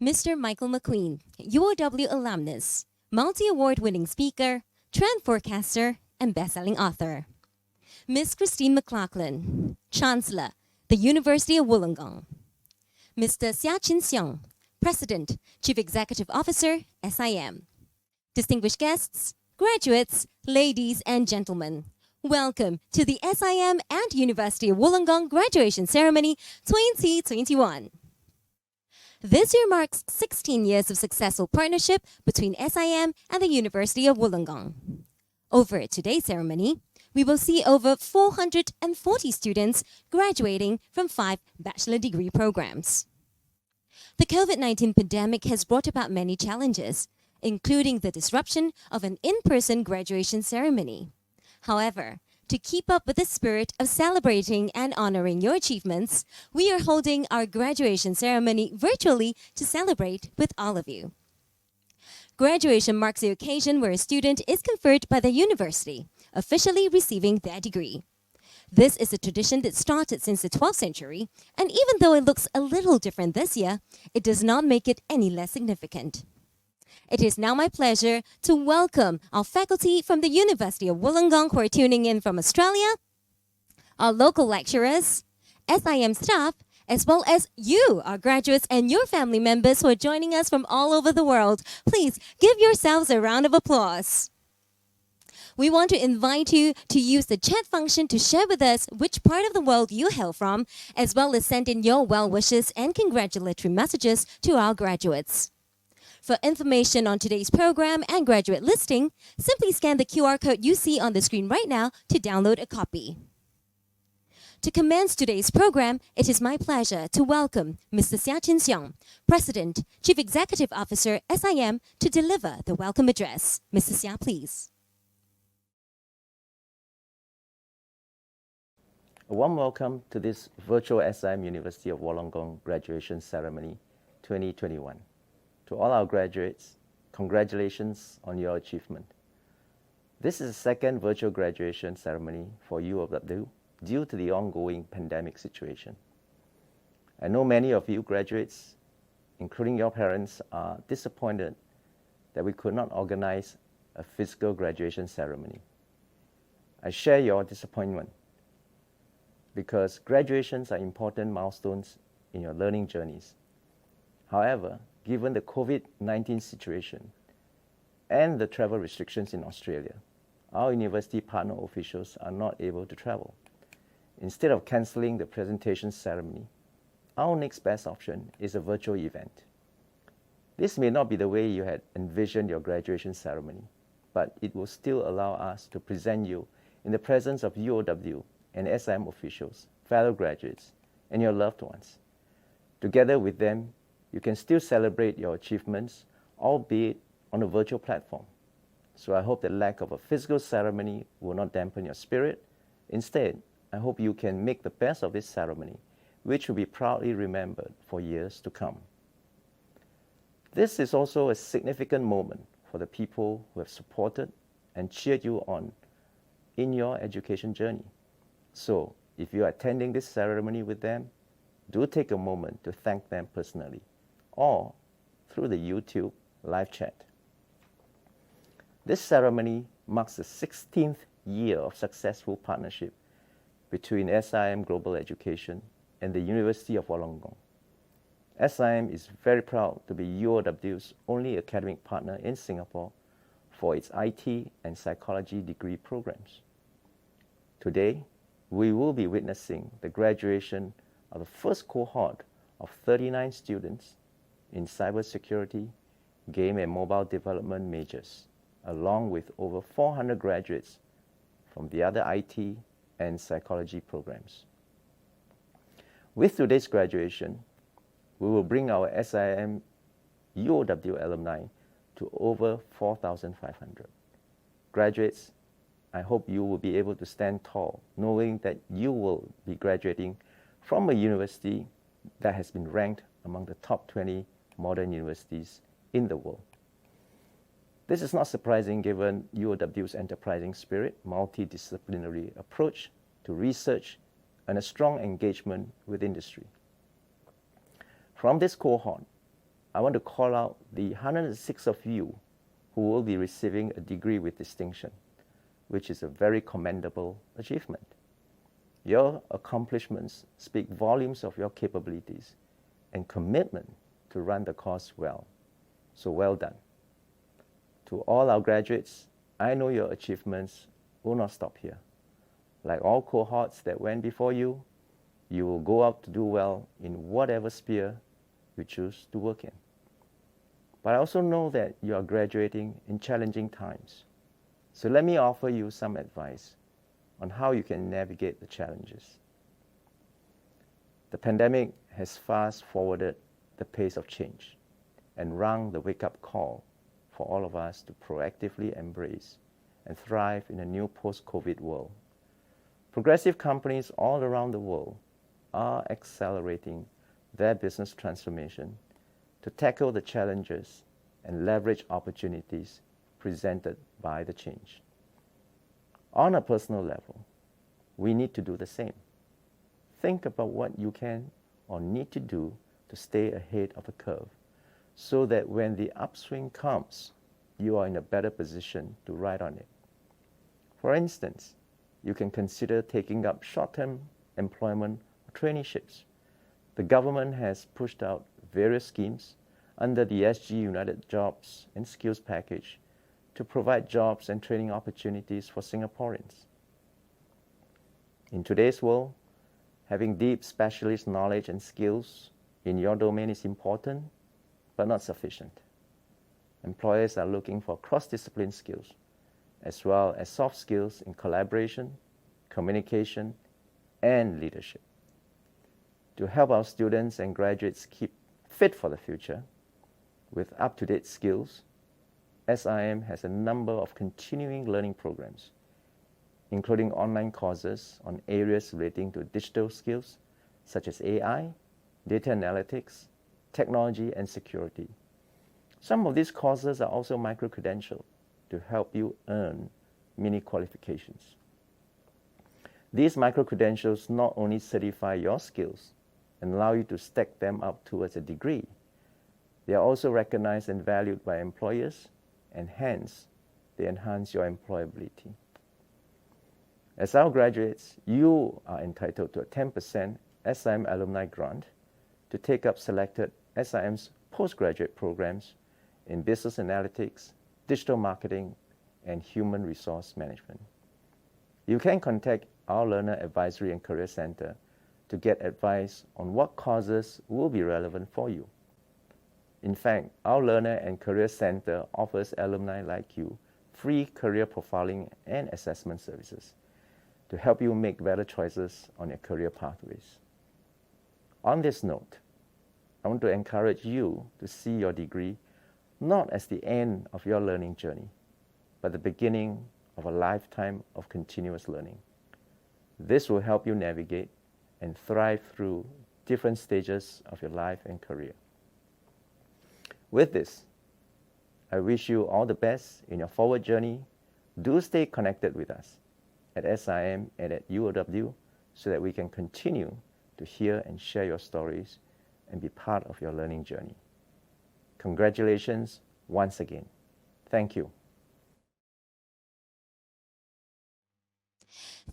Mr. Michael McQueen, UOW alumnus, multi-award winning speaker, trend forecaster, and best-selling author. Ms. Christine McLaughlin, Chancellor, the University of Wollongong. Mr. Seah Chin Siong, President, Chief Executive Officer, SIM. Distinguished guests, graduates, ladies and gentlemen, welcome to the SIM and University of Wollongong Graduation Ceremony 2021. This year marks 16 years of successful partnership between SIM and the University of Wollongong. Over today's ceremony, we will see over 440 students graduating from 5 bachelor degree programs. The COVID-19 pandemic has brought about many challenges, including the disruption of an in-person graduation ceremony. However, to keep up with the spirit of celebrating and honoring your achievements, we are holding our graduation ceremony virtually to celebrate with all of you. Graduation marks the occasion where a student is conferred by the university, officially receiving their degree. This is a tradition that started since the 12th century, and even though it looks a little different this year, it does not make it any less significant. It is now my pleasure to welcome our faculty from the University of Wollongong who are tuning in from Australia, our local lecturers, SIM staff, as well as you, our graduates, and your family members who are joining us from all over the world. Please give yourselves a round of applause. We want to invite you to use the chat function to share with us which part of the world you hail from, as well as send in your well wishes and congratulatory messages to our graduates. For information on today's program and graduate listing, simply scan the QR code you see on the screen right now to download a copy. To commence today's program, it is my pleasure to welcome Mr. Seah Chin Siong, President, Chief Executive Officer, SIM, to deliver the welcome address. Mr. Seah, please. A warm welcome to this virtual SIM University of Wollongong Graduation Ceremony 2021. To all our graduates, congratulations on your achievement. This is the second virtual graduation ceremony for UOW due to the ongoing pandemic situation. I know many of you graduates, including your parents, are disappointed that we could not organize a physical graduation ceremony. I share your disappointment because graduations are important milestones in your learning journeys. However, given the COVID-19 situation and the travel restrictions in Australia, our university partner officials are not able to travel. Instead of cancelling the presentation ceremony, our next best option is a virtual event. This may not be the way you had envisioned your graduation ceremony, but it will still allow us to present you in the presence of UOW and SIM officials, fellow graduates, and your loved ones. Together with them, you can still celebrate your achievements, albeit on a virtual platform. So I hope the lack of a physical ceremony will not dampen your spirit. Instead, I hope you can make the best of this ceremony, which will be proudly remembered for years to come. This is also a significant moment for the people who have supported and cheered you on in your education journey. So if you are attending this ceremony with them, do take a moment to thank them personally, or through the YouTube live chat. This ceremony marks the 16th year of successful partnership between SIM Global Education and the University of Wollongong. SIM is very proud to be UOW's only academic partner in Singapore for its IT and psychology degree programs. Today, we will be witnessing the graduation of the first cohort of 39 students in cybersecurity, game and mobile development majors, along with over 400 graduates from the other IT and psychology programs. With today's graduation, we will bring our SIM UOW alumni to over 4,500. Graduates, I hope you will be able to stand tall, knowing that you will be graduating from a university that has been ranked among the top 20 modern universities in the world. This is not surprising given UOW's enterprising spirit, multidisciplinary approach to research, and a strong engagement with industry. From this cohort, I want to call out the 106 of you who will be receiving a degree with distinction, which is a very commendable achievement. Your accomplishments speak volumes of your capabilities and commitment to run the course well. So well done. To all our graduates, I know your achievements will not stop here. Like all cohorts that went before you, you will go out to do well in whatever sphere you choose to work in. But I also know that you are graduating in challenging times. So let me offer you some advice on how you can navigate the challenges. The pandemic has fast-forwarded the pace of change and rung the wake-up call for all of us to proactively embrace and thrive in a new post-COVID world. Progressive companies all around the world are accelerating their business transformation to tackle the challenges and leverage opportunities presented by the change. On a personal level, we need to do the same. Think about what you can or need to do to stay ahead of the curve so that when the upswing comes, you are in a better position to ride on it. For instance, you can consider taking up short-term employment or traineeships. The government has pushed out various schemes under the SG United Jobs and Skills Package to provide jobs and training opportunities for Singaporeans. In today's world, having deep specialist knowledge and skills in your domain is important, but not sufficient. Employers are looking for cross-discipline skills, as well as soft skills in collaboration, communication, and leadership. To help our students and graduates keep fit for the future, with up-to-date skills, SIM has a number of continuing learning programs, including online courses on areas relating to digital skills such as AI, data analytics, technology, and security. Some of these courses are also micro-credentialed to help you earn mini qualifications. These micro-credentials not only certify your skills and allow you to stack them up towards a degree, they are also recognized and valued by employers, and hence, they enhance your employability. As our graduates, you are entitled to a 10% SIM alumni grant to take up selected SIM's postgraduate programs in business analytics, digital marketing, and human resource management. You can contact our Learner Advisory and Career Center to get advice on what courses will be relevant for you. In fact, our Learner and Career Center offers alumni like you free career profiling and assessment services to help you make better choices on your career pathways. On this note, I want to encourage you to see your degree not as the end of your learning journey, but the beginning of a lifetime of continuous learning. This will help you navigate and thrive through different stages of your life and career. With this, I wish you all the best in your forward journey. Do stay connected with us at SIM and at UOW so that we can continue to hear and share your stories and be part of your learning journey. Congratulations once again. Thank you.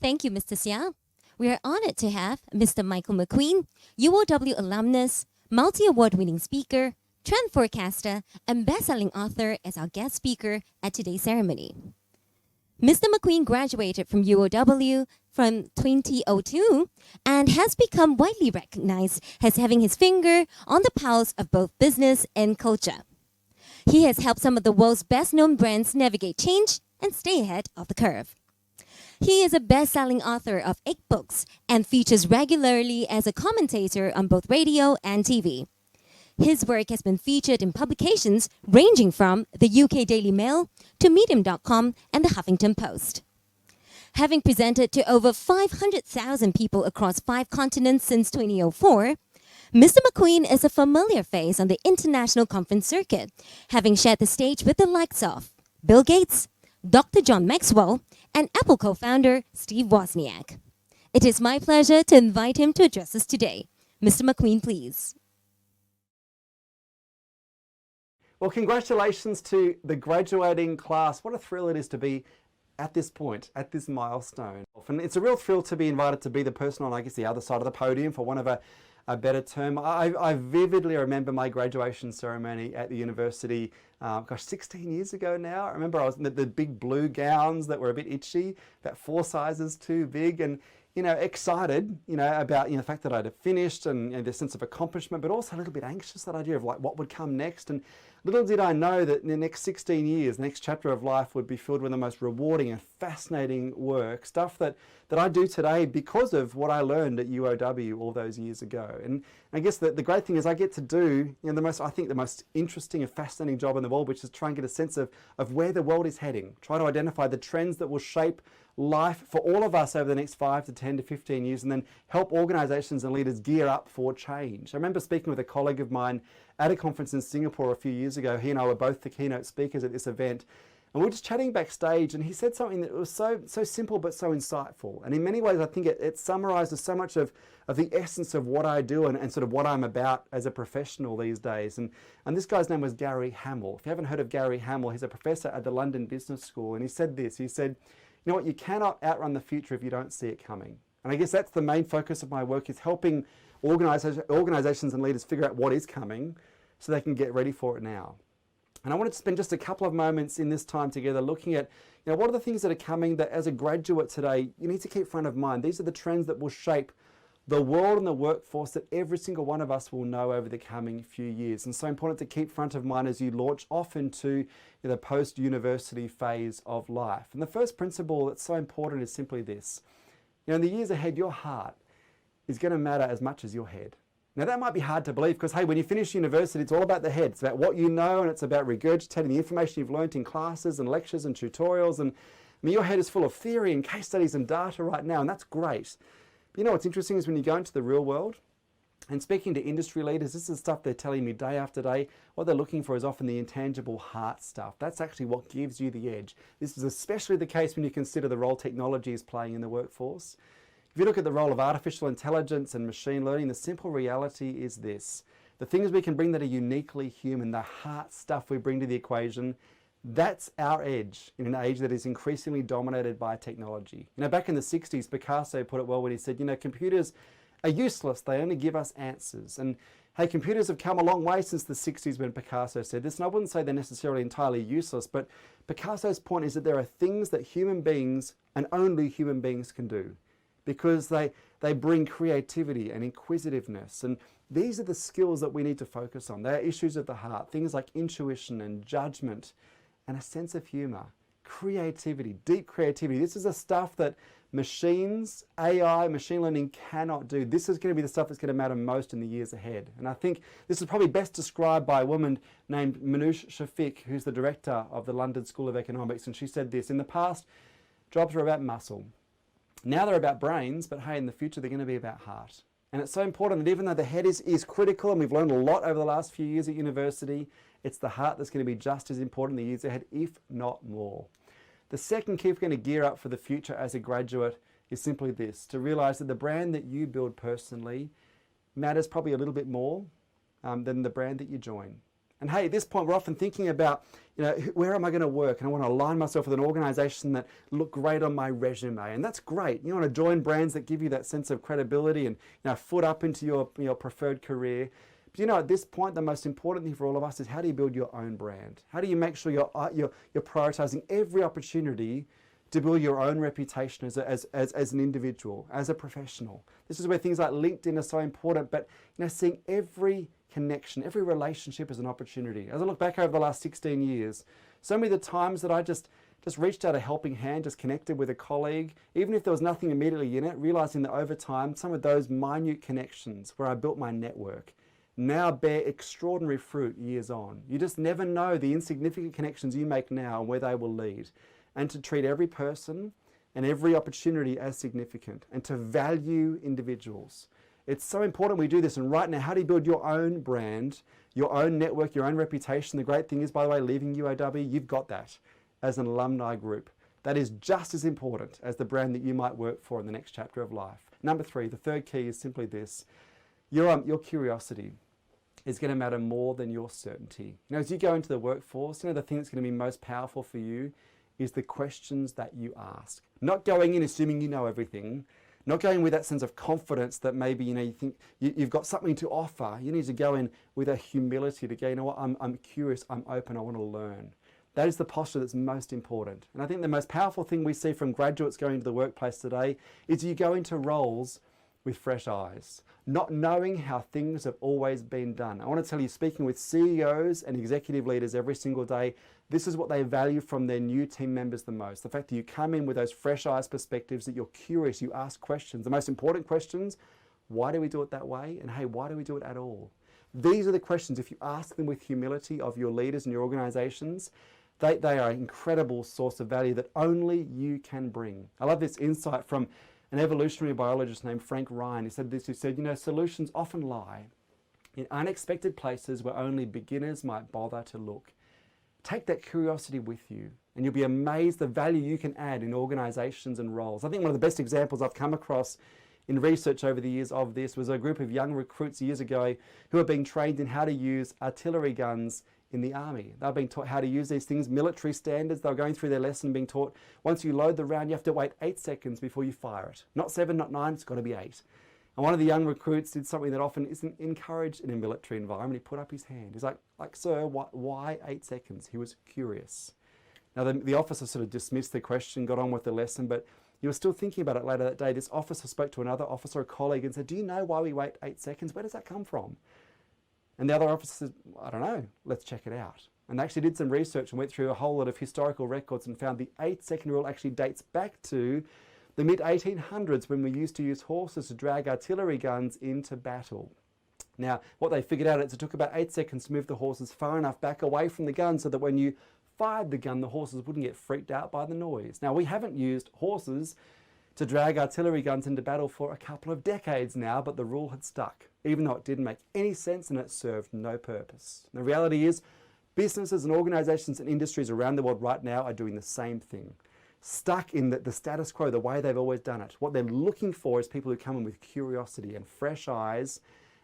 Thank you, Mr. Sia. We are honored to have Mr. Michael McQueen, UOW alumnus, multi-award-winning speaker, trend forecaster, and best-selling author as our guest speaker at today's ceremony. Mr. McQueen graduated from UOW from 2002 and has become widely recognized as having his finger on the pulse of both business and culture. He has helped some of the world's best-known brands navigate change and stay ahead of the curve. He is a best-selling author of 8 books and features regularly as a commentator on both radio and TV. His work has been featured in publications ranging from the UK Daily Mail to Medium.com and the Huffington Post. Having presented to over 500,000 people across 5 continents since 2004, Mr. McQueen is a familiar face on the international conference circuit, having shared the stage with the likes of Bill Gates, Dr. John Maxwell, and Apple co-founder Steve Wozniak. It is my pleasure to invite him to address us today. Mr. McQueen, please. Well, congratulations to the graduating class. What a thrill it is to be at this point, at this milestone. And it's a real thrill to be invited to be the person on, I guess, the other side of the podium, for one of a better term. I vividly remember my graduation ceremony at the university, 16 years ago now. I remember I was in the big blue gowns that were a bit itchy, about 4 sizes too big, and excited, about, the fact that I'd finished and the sense of accomplishment, but also a little bit anxious, that idea of like what would come next. And little did I know that in the next 16 years, the next chapter of life would be filled with the most rewarding and fascinating work, stuff that I do today because of what I learned at UOW all those years ago. And I guess the great thing is I get to do, the most interesting and fascinating job in the world, which is try and get a sense of where the world is heading, try to identify the trends that will shape life for all of us over the next 5 to 10 to 15 years, and then help organisations and leaders gear up for change. I remember speaking with a colleague of mine at a conference in Singapore a few years ago. He and I were both the keynote speakers at this event, and we were just chatting backstage, and he said something that was so simple but so insightful. And in many ways, I think it summarises so much of the essence of what I do and sort of what I'm about as a professional these days. And this guy's name was Gary Hamel. If you haven't heard of Gary Hamel, he's a professor at the London Business School, and he said this. He said, "You know what, you cannot outrun the future if you don't see it coming." And I guess that's the main focus of my work, is helping organisations and leaders figure out what is coming so they can get ready for it now. And I wanted to spend just a couple of moments in this time together looking at, what are the things that are coming that as a graduate today, you need to keep front of mind. These are the trends that will shape the world and the workforce that every single one of us will know over the coming few years. And so important to keep front of mind as you launch off into the post-university phase of life. And the first principle that's so important is simply this. In the years ahead, your heart is going to matter as much as your head. Now that might be hard to believe because, hey, when you finish university, it's all about the head. It's about what you know, and it's about regurgitating the information you've learned in classes and lectures and tutorials. And your head is full of theory and case studies and data right now, and that's great. But what's interesting is when you go into the real world and speaking to industry leaders, this is stuff they're telling me day after day. What they're looking for is often the intangible heart stuff. That's actually what gives you the edge. This is especially the case when you consider the role technology is playing in the workforce. If you look at the role of artificial intelligence and machine learning, the simple reality is this. The things we can bring that are uniquely human, the heart stuff we bring to the equation, that's our edge in an age that is increasingly dominated by technology. Back in the 60s, Picasso put it well when he said, computers are useless, they only give us answers. And hey, computers have come a long way since the 60s when Picasso said this, and I wouldn't say they're necessarily entirely useless, but Picasso's point is that there are things that human beings and only human beings can do, because they bring creativity and inquisitiveness. And these are the skills that we need to focus on. They are issues of the heart, things like intuition and judgment and a sense of humour, creativity, deep creativity. This is the stuff that machines, AI, machine learning cannot do. This is going to be the stuff that's going to matter most in the years ahead. And I think this is probably best described by a woman named Manoush Shafiq, who's the director of the London School of Economics. And she said this: in the past, jobs were about muscle. Now they're about brains, but hey, in the future, they're going to be about heart. And it's so important that even though the head is critical, and we've learned a lot over the last few years at university, it's the heart that's going to be just as important in the years ahead, if not more. The second key if we're going to gear up for the future as a graduate is simply this: to realise that the brand that you build personally matters probably a little bit more than the brand that you join. And hey, at this point, we're often thinking about, where am I going to work? And I want to align myself with an organisation that look great on my resume. And that's great. You want to join brands that give you that sense of credibility and, foot up into your preferred career. But at this point, the most important thing for all of us is, how do you build your own brand? How do you make sure you're prioritising every opportunity to build your own reputation as an individual, as a professional? This is where things like LinkedIn are so important, but seeing every connection, every relationship as an opportunity. As I look back over the last 16 years, so many of the times that I just reached out a helping hand, just connected with a colleague, even if there was nothing immediately in it, realising that over time, some of those minute connections where I built my network now bear extraordinary fruit years on. You just never know the insignificant connections you make now and where they will lead. And to treat every person and every opportunity as significant, and to value individuals. It's so important we do this. And right now, how do you build your own brand, your own network, your own reputation? The great thing is, by the way, leaving UOW, you've got that as an alumni group. That is just as important as the brand that you might work for in the next chapter of life. Number 3, the third key is simply this: your curiosity. is going to matter more than your certainty. You know, as you go into the workforce, you know, the thing that's going to be most powerful for you is the questions that you ask. Not going in assuming you know everything, not going with that sense of confidence that maybe, you know, you think you've got something to offer. You need to go in with a humility to go, you know what, I'm curious, I'm open, I want to learn. That is the posture that's most important. And I think the most powerful thing we see from graduates going to the workplace today is you go into roles with fresh eyes, not knowing how things have always been done. I want to tell you, speaking with CEOs and executive leaders every single day, this is what they value from their new team members the most. The fact that you come in with those fresh eyes perspectives, that you're curious, you ask questions. The most important questions, why do we do it that way? And hey, why do we do it at all? These are the questions, if you ask them with humility of your leaders and your organizations, they are an incredible source of value that only you can bring. I love this insight from an evolutionary biologist named Frank Ryan. He said this, he said, you know, solutions often lie in unexpected places where only beginners might bother to look. Take that curiosity with you and you'll be amazed the value you can add in organizations and roles. I think one of the best examples I've come across in research over the years of this was a group of young recruits years ago who are being trained in how to use artillery guns in the army. They're being taught how to use these things, military standards. They're going through their lesson being taught, once you load the round, you have to wait 8 seconds before you fire it. Not 7, not 9, it's got to be 8. And one of the young recruits did something that often isn't encouraged in a military environment. He put up his hand. He's like sir, why 8 seconds? He was curious. Now the officer sort of dismissed the question, got on with the lesson, but he was still thinking about it later that day. This officer spoke to another officer, a colleague, and said, do you know why we wait 8 seconds? Where does that come from? And the other officer says, I don't know, let's check it out. And they actually did some research and went through a whole lot of historical records and found the 8-second rule actually dates back to the mid-1800s when we used to use horses to drag artillery guns into battle. Now, what they figured out is it took about 8 seconds to move the horses far enough back away from the gun so that when you fired the gun, the horses wouldn't get freaked out by the noise. Now, we haven't used horses to drag artillery guns into battle for a couple of decades now, but the rule had stuck, even though it didn't make any sense and it served no purpose. The reality is, businesses and organizations and industries around the world right now are doing the same thing. Stuck in the status quo, the way they've always done it. What they're looking for is people who come in with curiosity and fresh eyes,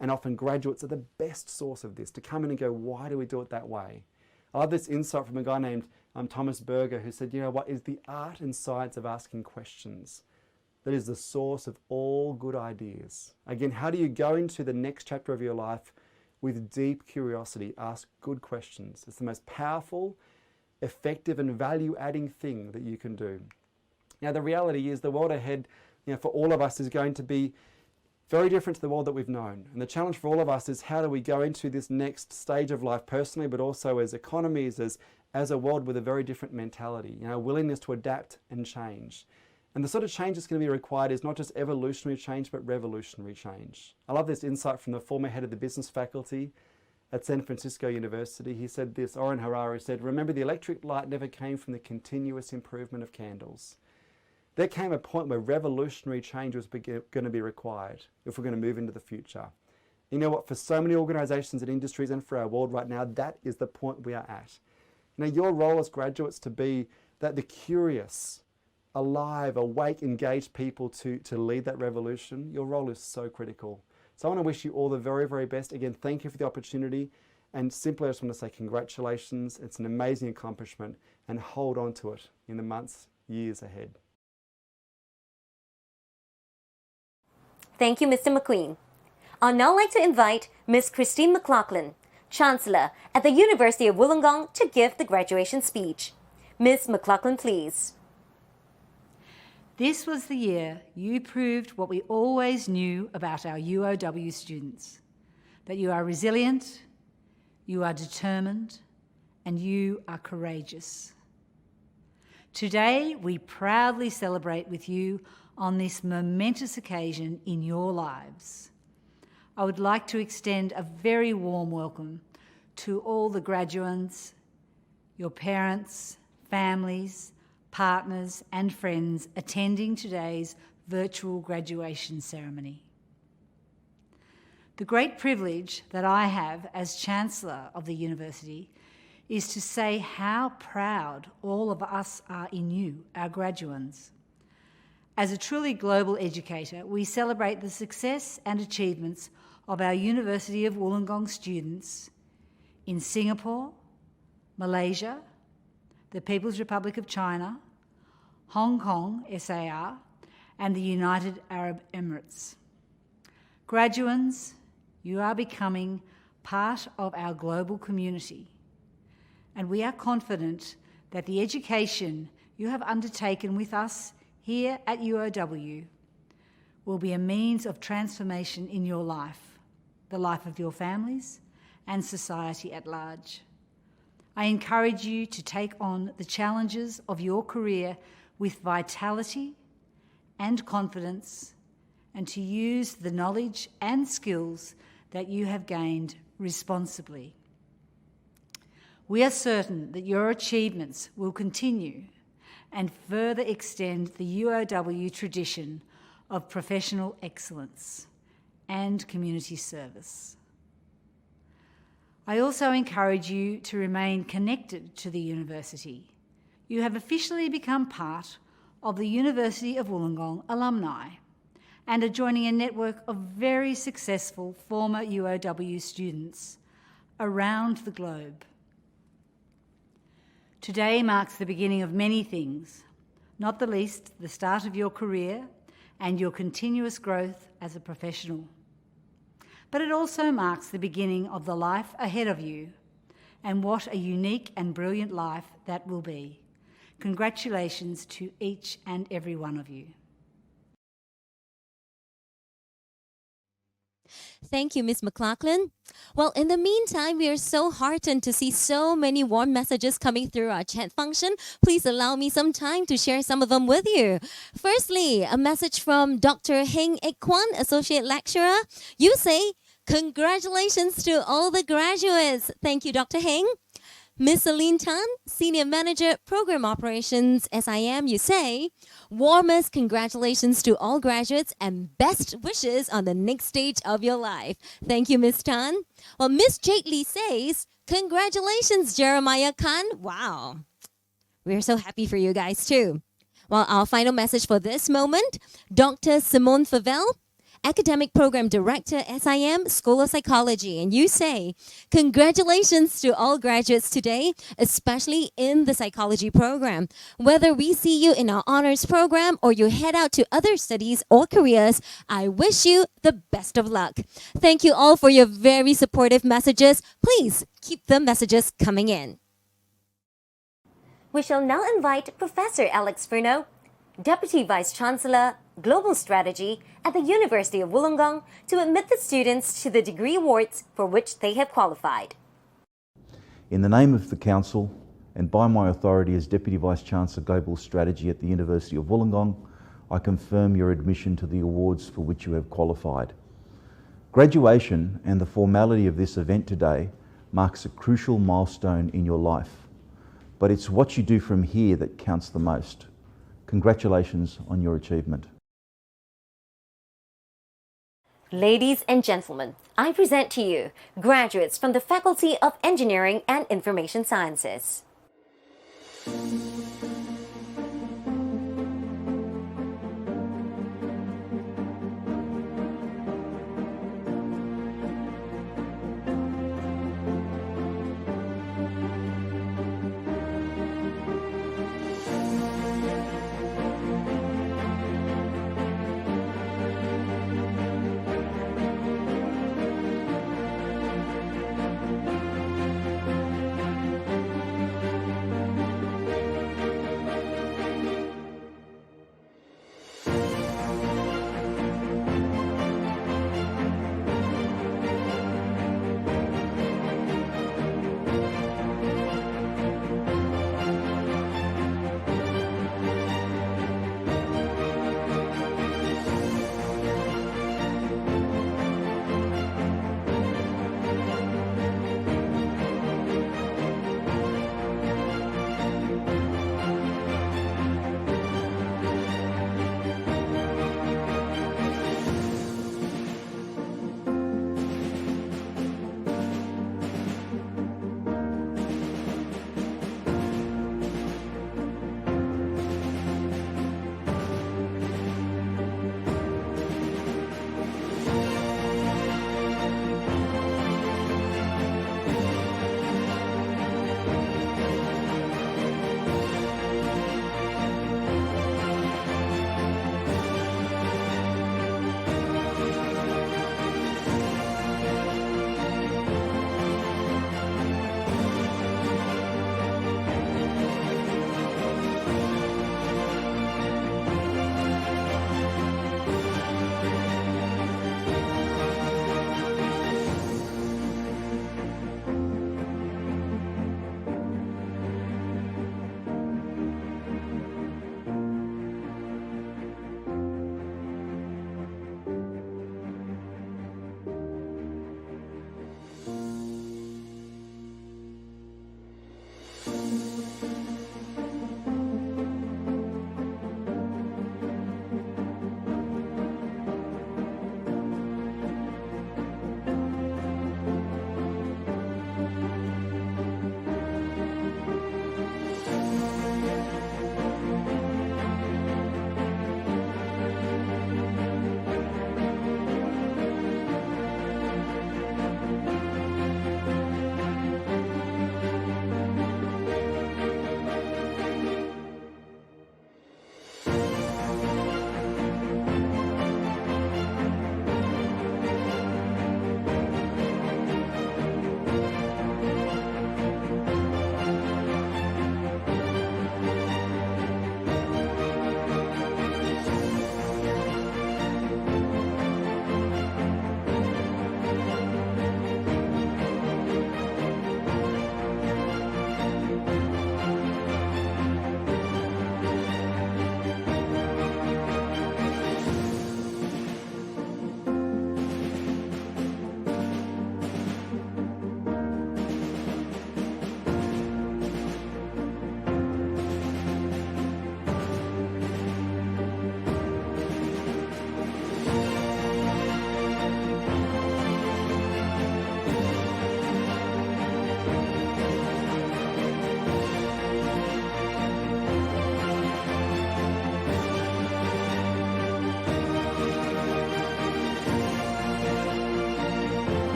and often graduates are the best source of this, to come in and go, why do we do it that way? I love this insight from a guy named Thomas Berger, who said, you know what is the art and science of asking questions? That is the source of all good ideas. Again, how do you go into the next chapter of your life with deep curiosity? Ask good questions. It's the most powerful, effective and value-adding thing that you can do. Now, the reality is the world ahead, you know, for all of us is going to be very different to the world that we've known. And the challenge for all of us is how do we go into this next stage of life personally, but also as economies, as a world with a very different mentality, you know, willingness to adapt and change. And the sort of change that's going to be required is not just evolutionary change, but revolutionary change. I love this insight from the former head of the business faculty at San Francisco University. He said this, Oren Harari said, remember the electric light never came from the continuous improvement of candles. There came a point where revolutionary change was going to be required if we're going to move into the future. You know what, for so many organizations and industries and for our world right now, that is the point we are at. You know, your role as graduates to be that the curious, alive, awake, engaged people to lead that revolution, your role is so critical. So I want to wish you all the very, very best. Again, thank you for the opportunity. And simply, I just want to say congratulations. It's an amazing accomplishment and hold on to it in the months, years ahead. Thank you, Mr. McQueen. I'd now like to invite Ms. Christine McLaughlin, Chancellor at the University of Wollongong, to give the graduation speech. Ms. McLaughlin, please. This was the year you proved what we always knew about our UOW students, that you are resilient, you are determined, and you are courageous. Today, we proudly celebrate with you on this momentous occasion in your lives. I would like to extend a very warm welcome to all the graduates, your parents, families, partners and friends attending today's virtual graduation ceremony. The great privilege that I have as Chancellor of the University is to say how proud all of us are in you, our graduands. As a truly global educator, we celebrate the success and achievements of our University of Wollongong students in Singapore, Malaysia, the People's Republic of China, Hong Kong, SAR, and the United Arab Emirates. Graduands, you are becoming part of our global community, and we are confident that the education you have undertaken with us here at UOW will be a means of transformation in your life, the life of your families, and society at large. I encourage you to take on the challenges of your career with vitality and confidence, and to use the knowledge and skills that you have gained responsibly. We are certain that your achievements will continue and further extend the UOW tradition of professional excellence and community service. I also encourage you to remain connected to the university. You have officially become part of the University of Wollongong alumni and are joining a network of very successful former UOW students around the globe. Today marks the beginning of many things, not the least the start of your career and your continuous growth as a professional. But it also marks the beginning of the life ahead of you, and what a unique and brilliant life that will be. Congratulations to each and every one of you. Thank you, Ms. McLaughlin. Well, in the meantime, we are so heartened to see so many warm messages coming through our chat function. Please allow me some time to share some of them with you. Firstly, a message from Dr. Heng Ek Kwan, Associate Lecturer. You say, congratulations to all the graduates. Thank you, Dr. Heng. Ms. Aline Tan, Senior Manager, Program Operations, SIM, you say, warmest congratulations to all graduates and best wishes on the next stage of your life. Thank you, Ms. Tan. Well, Ms. Jade Lee says, congratulations, Jeremiah Khan. Wow. We're so happy for you guys too. Well, our final message for this moment, Dr. Simone Favel, Academic Program Director, SIM, School of Psychology. And you say, congratulations to all graduates today, especially in the psychology program. Whether we see you in our honors program or you head out to other studies or careers, I wish you the best of luck. Thank you all for your very supportive messages. Please keep the messages coming in. We shall now invite Professor Alex Furneaux, Deputy Vice-Chancellor, Global Strategy at the University of Wollongong, to admit the students to the degree awards for which they have qualified. In the name of the Council and by my authority as Deputy Vice-Chancellor Global Strategy at the University of Wollongong, I confirm your admission to the awards for which you have qualified. Graduation and the formality of this event today marks a crucial milestone in your life, but it's what you do from here that counts the most. Congratulations on your achievement. Ladies and gentlemen, I present to you graduates from the Faculty of Engineering and Information Sciences.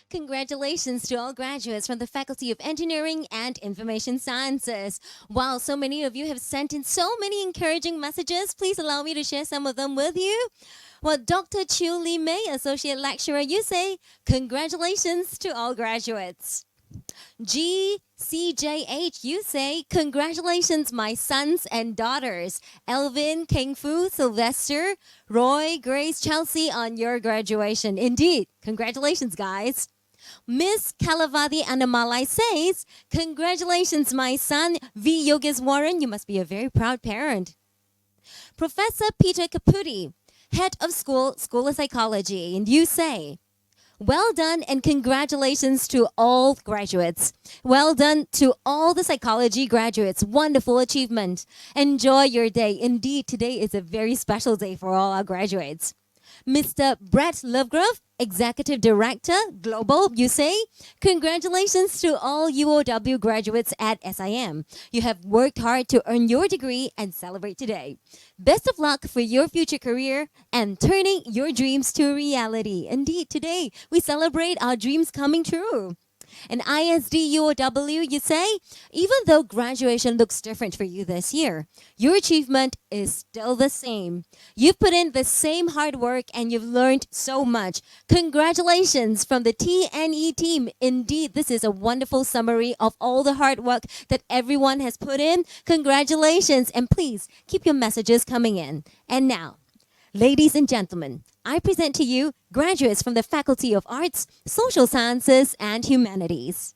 Congratulations to all graduates from the Faculty of Engineering and Information Sciences. While so many of you have sent in so many encouraging messages, please allow me to share some of them with you. Well, Dr. Chu Lee Mei, Associate Lecturer, you say, congratulations to all graduates. GCJH, you say, congratulations, my sons and daughters, Elvin, King Fu, Sylvester, Roy, Grace, Chelsea, on your graduation. Indeed, congratulations, guys. Miss Kalavadi Anamalai says, congratulations, my son, V. Yogis Warren. You must be a very proud parent. Professor Peter Caputi, Head of School of Psychology, and you say, well done and congratulations to all graduates. Well done to all the psychology graduates. Wonderful achievement. Enjoy your day. Indeed, today is a very special day for all our graduates. Mr. Brett Lovegrove, Executive Director, Global, you say, congratulations to all UOW graduates at SIM. You have worked hard to earn your degree and celebrate today. Best of luck for your future career and turning your dreams to reality. Indeed, today we celebrate our dreams coming true. And ISD UOW, you say, even though graduation looks different for you this year, your achievement is still the same. You've put in the same hard work and you've learned so much. Congratulations from the TNE team. Indeed, this is a wonderful summary of all the hard work that everyone has put in. Congratulations, and please keep your messages coming in. And now, ladies and gentlemen, I present to you graduates from the Faculty of Arts, Social Sciences, and Humanities.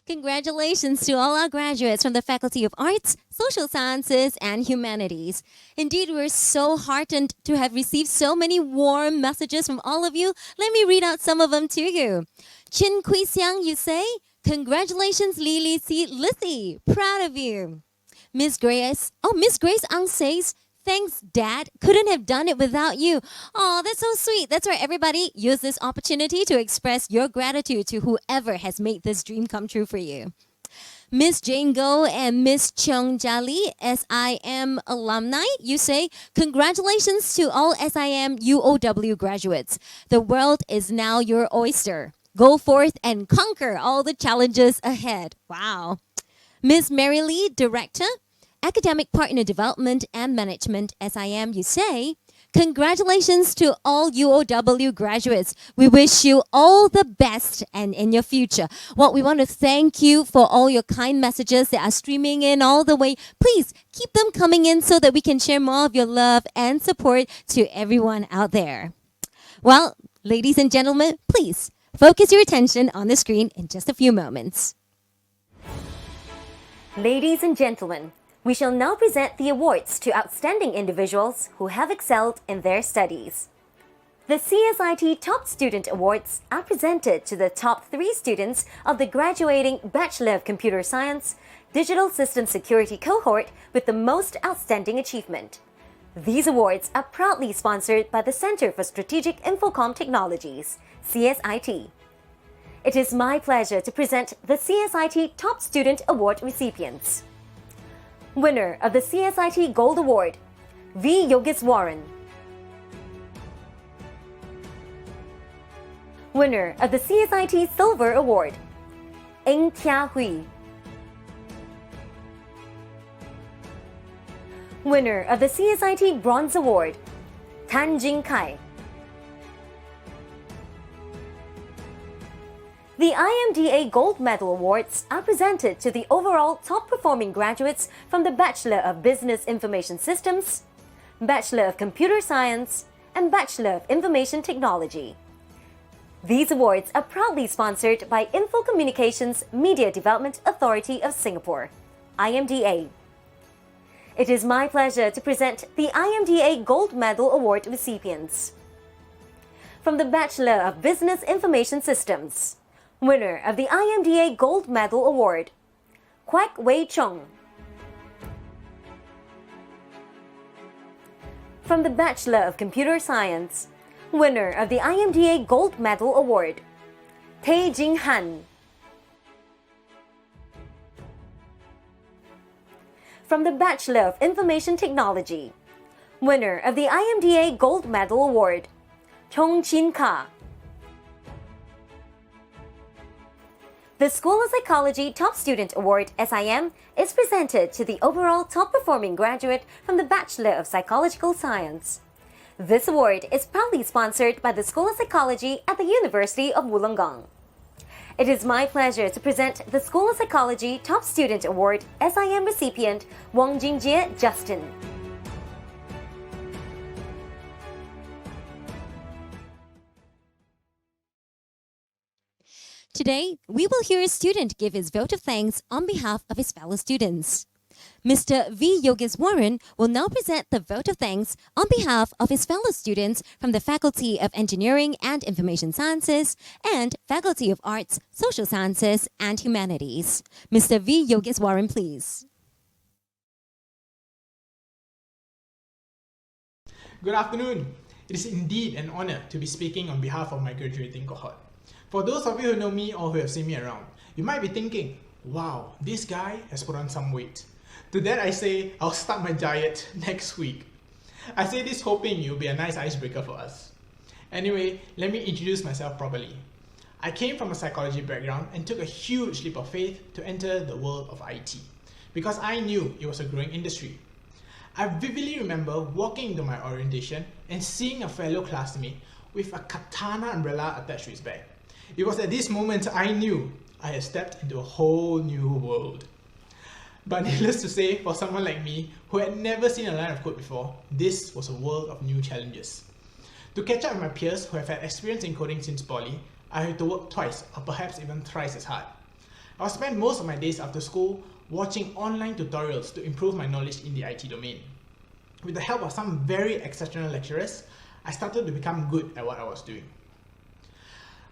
Congratulations to all our graduates from the Faculty of Arts, Social Sciences, and Humanities. Indeed, we're so heartened to have received so many warm messages from all of you. Let me read out some of them to you. Chin Kui Siang, you say, congratulations, Lily C. Lizzie. Proud of you. Miss Grace Ang says, thanks, Dad. Couldn't have done it without you. Oh, that's so sweet. That's right, everybody. Use this opportunity to express your gratitude to whoever has made this dream come true for you. Miss Jane Go and Miss Cheong Jali, SIM alumni, you say, congratulations to all SIM UOW graduates. The world is now your oyster. Go forth and conquer all the challenges ahead. Wow. Miss Mary Lee, Director, Academic Partner Development and Management, SIM, you say, congratulations to all UOW graduates. We wish you all the best and in your future. Well, we want to thank you for all your kind messages that are streaming in all the way. Please keep them coming in so that we can share more of your love and support to everyone out there. Well, ladies and gentlemen, please focus your attention on the screen in just a few moments. Ladies and gentlemen, we shall now present the awards to outstanding individuals who have excelled in their studies. The CSIT Top Student Awards are presented to the top 3 students of the graduating Bachelor of Computer Science, Digital System Security cohort with the most outstanding achievement. These awards are proudly sponsored by the Center for Strategic Infocom Technologies, CSIT. It is my pleasure to present the CSIT Top Student Award recipients. Winner of the CSIT Gold Award, V. Yogiswaran. Winner of the CSIT Silver Award, Eng Tia Hui. Winner of the CSIT Bronze Award, Tan Jing Kai. The IMDA Gold Medal Awards are presented to the overall top-performing graduates from the Bachelor of Business Information Systems, Bachelor of Computer Science, and Bachelor of Information Technology. These awards are proudly sponsored by Info Communications Media Development Authority of Singapore, IMDA. It is my pleasure to present the IMDA Gold Medal Award recipients. From the Bachelor of Business Information Systems, winner of the IMDA Gold Medal Award, Kwek Wei Chung. From the Bachelor of Computer Science, winner of the IMDA Gold Medal Award, Tae Jing Han. From the Bachelor of Information Technology, winner of the IMDA Gold Medal Award, Chong Chin Ka. The School of Psychology Top Student Award, SIM, is presented to the overall top-performing graduate from the Bachelor of Psychological Science. This award is proudly sponsored by the School of Psychology at the University of Wollongong. It is my pleasure to present the School of Psychology Top Student Award, SIM recipient, Wong Jingjie Justin. Today, we will hear a student give his vote of thanks on behalf of his fellow students. Mr. V. Yogiswaran will now present the vote of thanks on behalf of his fellow students from the Faculty of Engineering and Information Sciences and Faculty of Arts, Social Sciences and Humanities. Mr. V. Yogiswaran, please. Good afternoon. It is indeed an honor to be speaking on behalf of my graduating cohort. For those of you who know me or who have seen me around, you might be thinking, wow, this guy has put on some weight. To that I say, I'll start my diet next week. I say this hoping you'll be a nice icebreaker for us. Anyway, let me introduce myself properly. I came from a psychology background and took a huge leap of faith to enter the world of IT because I knew it was a growing industry. I vividly remember walking into my orientation and seeing a fellow classmate with a katana umbrella attached to his back. It was at this moment I knew I had stepped into a whole new world. But needless to say, for someone like me who had never seen a line of code before, this was a world of new challenges. To catch up with my peers who have had experience in coding since poly, I had to work twice or perhaps even thrice as hard. I'll spend most of my days after school watching online tutorials to improve my knowledge in the IT domain. With the help of some very exceptional lecturers, I started to become good at what I was doing.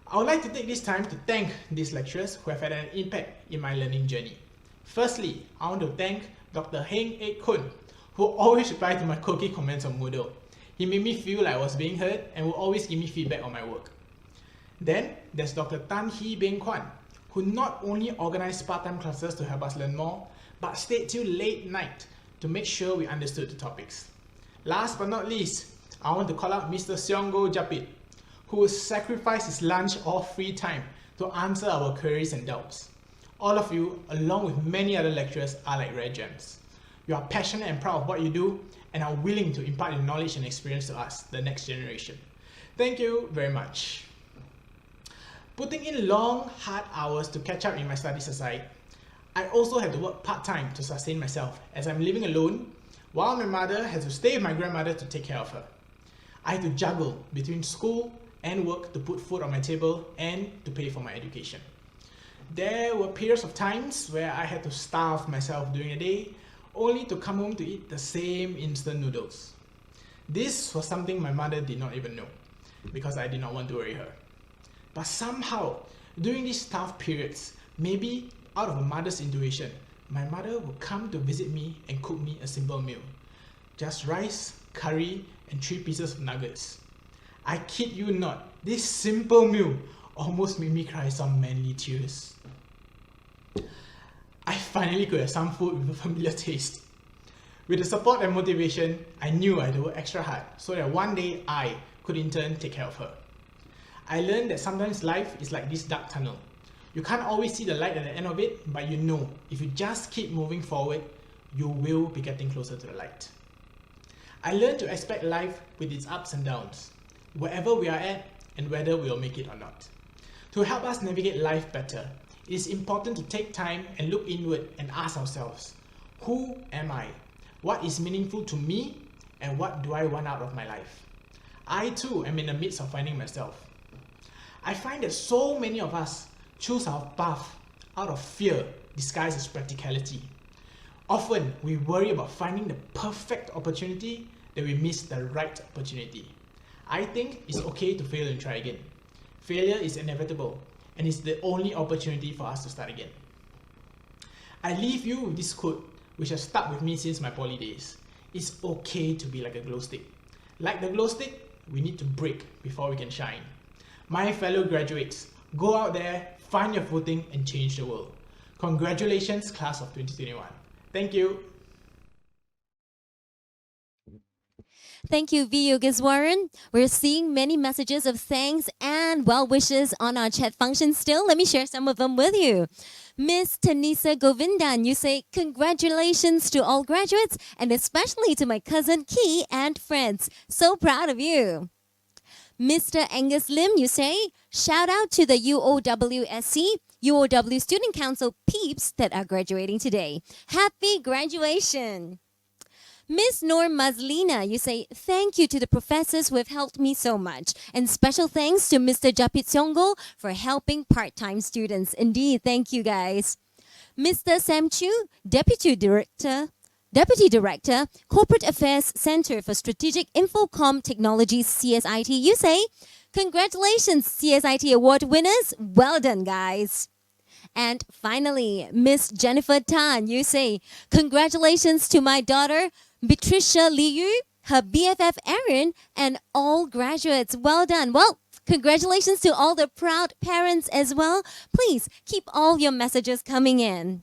I would like to take this time to thank these lecturers who have had an impact in my learning journey. Firstly, I want to thank Dr. Heng Ek Kun, who always replied to my quirky comments on Moodle. He made me feel like I was being heard and would always give me feedback on my work. Then, there's Dr. Tan Hee Beng Kwan, who not only organized part-time classes to help us learn more, but stayed till late night to make sure we understood the topics. Last but not least, I want to call out Mr. Seonggo Japit, who will sacrifice his lunch or free time to answer our queries and doubts. All of you, along with many other lecturers, are like rare gems. You are passionate and proud of what you do and are willing to impart your knowledge and experience to us, the next generation. Thank you very much. Putting in long, hard hours to catch up in my studies aside, I also had to work part-time to sustain myself as I'm living alone, while my mother had to stay with my grandmother to take care of her. I had to juggle between school and work to put food on my table and to pay for my education. There were periods of times where I had to starve myself during the day, only to come home to eat the same instant noodles. This was something my mother did not even know, because I did not want to worry her. But somehow, during these tough periods, maybe out of a mother's intuition, my mother would come to visit me and cook me a simple meal. Just rice, curry, and 3 pieces of nuggets. I kid you not, this simple meal almost made me cry some manly tears. I finally could have some food with a familiar taste. With the support and motivation, I knew I had to work extra hard so that one day I could in turn take care of her. I learned that sometimes life is like this dark tunnel. You can't always see the light at the end of it, but you know if you just keep moving forward, you will be getting closer to the light. I learned to expect life with its ups and downs, wherever we are at and whether we will make it or not. To help us navigate life better, it is important to take time and look inward and ask ourselves, who am I? What is meaningful to me? And what do I want out of my life? I too am in the midst of finding myself. I find that so many of us choose our path out of fear disguised as practicality. Often we worry about finding the perfect opportunity that we miss the right opportunity. I think it's okay to fail and try again. Failure is inevitable and it's the only opportunity for us to start again. I leave you with this quote which has stuck with me since my poly days. It's okay to be like a glow stick. Like the glow stick, we need to break before we can shine. My fellow graduates, go out there, find your footing and change the world. Congratulations, class of 2021. Thank you. Thank you, VU Giswaran. We're seeing many messages of thanks and well wishes on our chat function still. Let me share some of them with you. Miss Tanisa Govindan, you say, congratulations to all graduates and especially to my cousin Key and friends. So proud of you. Mr. Angus Lim, you say, shout out to the UOWSC, UOW Student Council peeps that are graduating today. Happy graduation. Miss Noor Mazlina, you say, thank you to the professors who have helped me so much. And special thanks to Mr. Japit Seonggo for helping part-time students. Indeed, thank you guys. Mr. Sam Chu, Deputy Director, Corporate Affairs Center for Strategic Infocom Technologies, CSIT, you say, congratulations, CSIT award winners. Well done, guys. And finally, Miss Jennifer Tan, you say, congratulations to my daughter, Patricia Liu, her BFF Aaron, and all graduates. Well done. Well, congratulations to all the proud parents as well. Please keep all your messages coming in.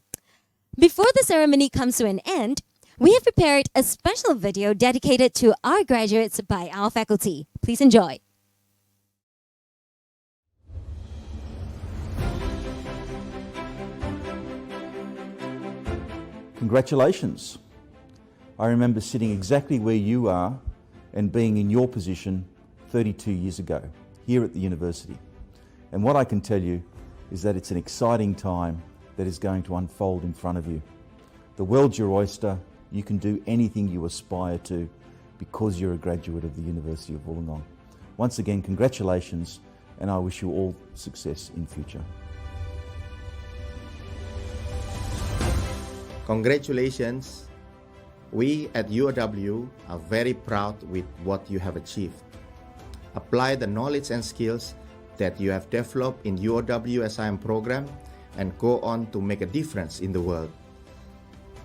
Before the ceremony comes to an end, we have prepared a special video dedicated to our graduates by our faculty. Please enjoy. Congratulations. I remember sitting exactly where you are and being in your position 32 years ago, here at the university. And what I can tell you is that it's an exciting time that is going to unfold in front of you. The world's your oyster. You can do anything you aspire to because you're a graduate of the University of Wollongong. Once again, congratulations, and I wish you all success in future. Congratulations. We at UOW are very proud with what you have achieved. Apply the knowledge and skills that you have developed in UOW SIM program and go on to make a difference in the world.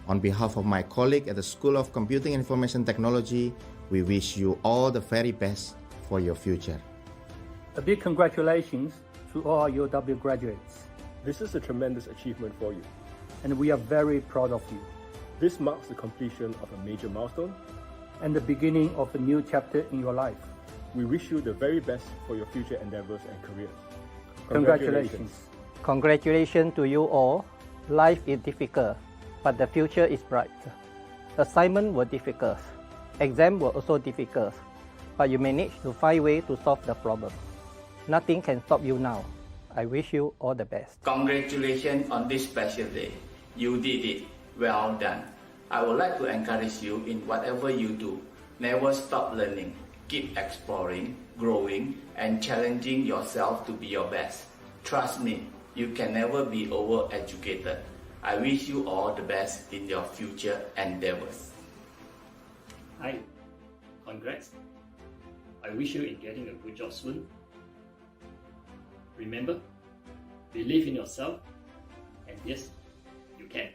On behalf of my colleague at the School of Computing and Information Technology, we wish you all the very best for your future. A big congratulations to all our UOW graduates, This is a tremendous achievement for you. and we are very proud of you, This marks the completion of a major milestone. and the beginning of a new chapter in your life. We wish you the very best for your future endeavors and careers. Congratulations. Congratulations to you all. Life is difficult, but the future is bright. Assignments were difficult. Exams were also difficult, but you managed to find a way to solve the problem. Nothing can stop you now. I wish you all the best. Congratulations on this special day. You did it. Well done. I would like to encourage you in whatever you do. Never stop learning. Keep exploring, growing, and challenging yourself to be your best. Trust me, you can never be overeducated. I wish you all the best in your future endeavors. Hi, congrats. I wish you in getting a good job soon. Remember, believe in yourself, and yes, you can.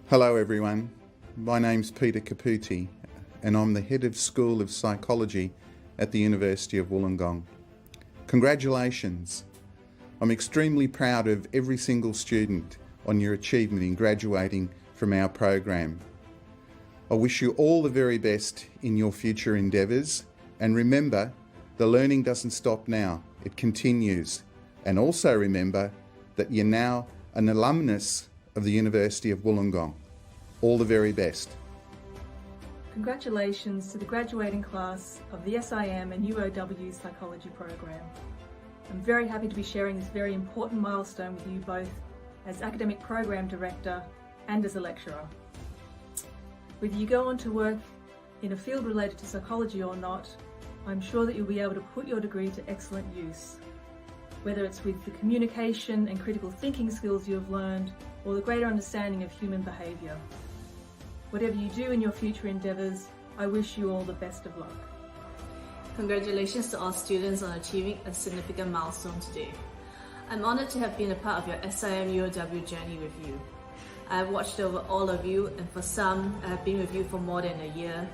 Hello everyone, my name's Peter Caputi and I'm the Head of School of Psychology at the University of Wollongong. Congratulations! I'm extremely proud of every single student on your achievement in graduating from our program. I wish you all the very best in your future endeavours, and remember, the learning doesn't stop now, it continues. And also remember that you're now an alumnus of the University of Wollongong. All the very best. Congratulations to the graduating class of the SIM and UOW Psychology program. I'm very happy to be sharing this very important milestone with you both as Academic Program Director and as a lecturer. Whether you go on to work in a field related to psychology or not, I'm sure that you'll be able to put your degree to excellent use. Whether it's with the communication and critical thinking skills you have learned, or the greater understanding of human behaviour. Whatever you do in your future endeavours, I wish you all the best of luck. Congratulations to all students on achieving a significant milestone today. I'm honoured to have been a part of your SIM UOW journey with you. I have watched over all of you, and for some, I have been with you for more than a year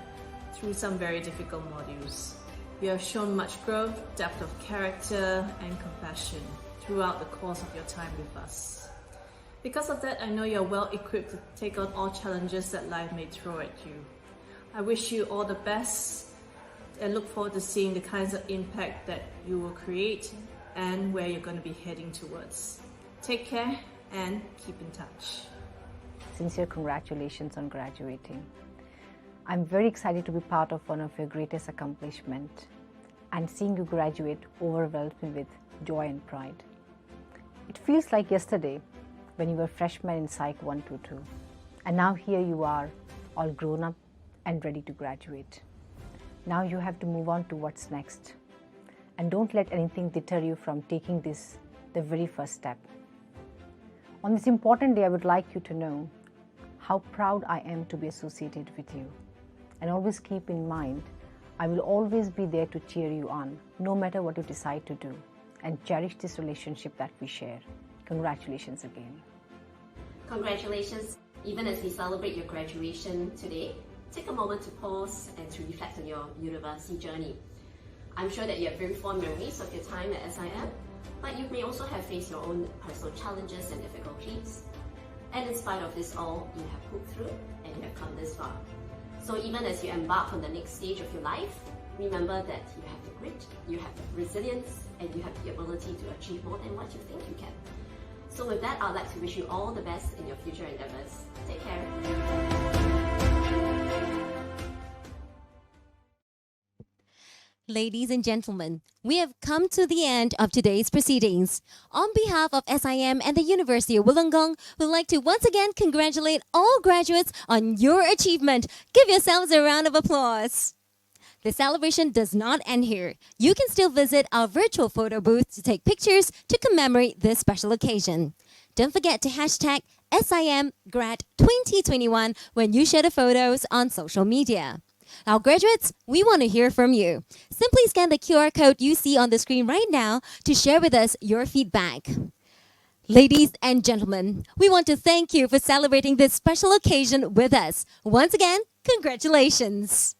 through some very difficult modules. You have shown much growth, depth of character, and compassion throughout the course of your time with us. Because of that, I know you are well equipped to take on all challenges that life may throw at you. I wish you all the best and look forward to seeing the kinds of impact that you will create and where you're going to be heading towards. Take care and keep in touch. Sincere congratulations on graduating. I'm very excited to be part of one of your greatest accomplishments, and seeing you graduate overwhelms me with joy and pride. It feels like yesterday when you were freshmen in Psych 122, and now here you are, all grown up and ready to graduate. Now you have to move on to what's next, and don't let anything deter you from taking this, the very first step. On this important day, I would like you to know how proud I am to be associated with you. And always keep in mind, I will always be there to cheer you on, no matter what you decide to do, and cherish this relationship that we share. Congratulations again. Congratulations. Even as we celebrate your graduation today, take a moment to pause and to reflect on your university journey. I'm sure that you have very fond memories of your time at SIM, but you may also have faced your own personal challenges and difficulties. And in spite of this all, you have pulled through and you have come this far. So even as you embark on the next stage of your life, remember that you have the grit, you have the resilience, and you have the ability to achieve more than what you think you can. So with that, I'd like to wish you all the best in your future endeavours. Take care. Ladies and gentlemen, we have come to the end of today's proceedings. On behalf of SIM and the University of Wollongong, we'd like to once again congratulate all graduates on your achievement. Give yourselves a round of applause. The celebration does not end here. You can still visit our virtual photo booth to take pictures to commemorate this special occasion. Don't forget to hashtag SIMGrad2021 when you share the photos on social media. Now, graduates, we want to hear from you. Simply scan the QR code you see on the screen right now to share with us your feedback. Ladies and gentlemen, we want to thank you for celebrating this special occasion with us. Once again, congratulations.